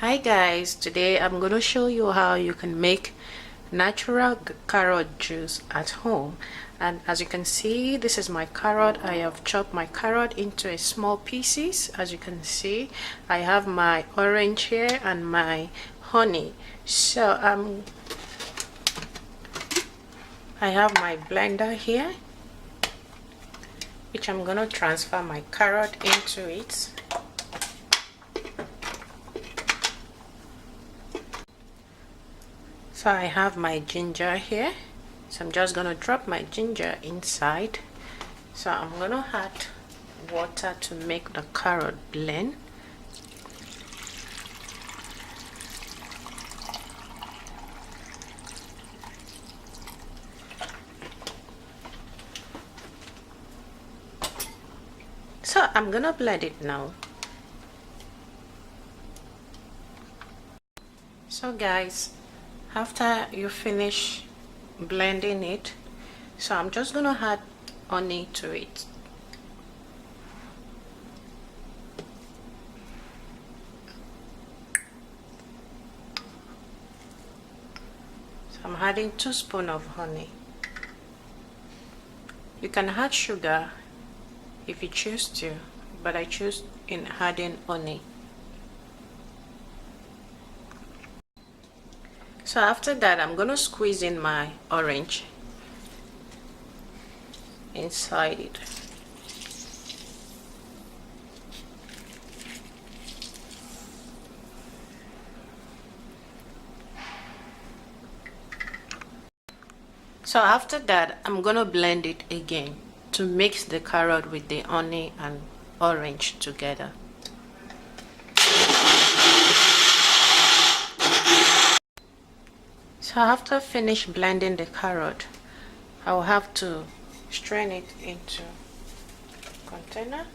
Hi guys, today I'm going to show you how you can make natural carrot juice at home. And as you can see, this is my carrot. I have chopped my carrot into a small pieces. As you can see, I have my orange here and my honey. So I have my blender here, which I'm going to transfer my carrot into it. So I have my ginger here, so I'm just gonna drop my ginger inside. So I'm gonna add water to make the carrot blend. So I'm gonna blend it now. So guys, after you finish blending it, so I'm just gonna add honey to it. So I'm adding 2 spoons of honey. You can add sugar if you choose to, but I choose in adding honey. So after that, I'm gonna squeeze in my orange inside it. So after that, I'm gonna blend it again to mix the carrot with the honey and orange together. So after finish blending the carrot, I'll have to strain it into a container.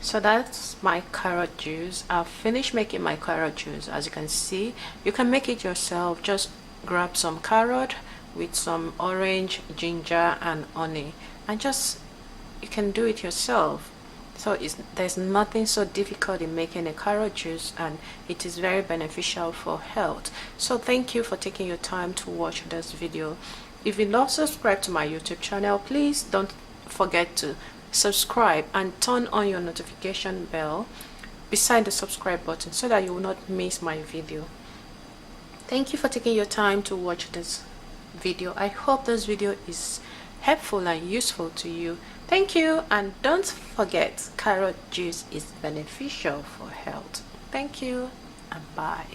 So that's my carrot juice. I've finished making my carrot juice. As you can see, you can make it yourself. Just grab some carrot with some orange, ginger and honey, and just you can do it yourself. So there's nothing so difficult in making a carrot juice, and it is very beneficial for health. So thank you for taking your time to watch this video. If you're not subscribed to my YouTube channel, please don't forget to subscribe and turn on your notification bell beside the subscribe button so that you will not miss my video. Thank you for taking your time to watch this video. I hope this video is helpful and useful to you. Thank you, and don't forget, carrot juice is beneficial for health. Thank you and bye.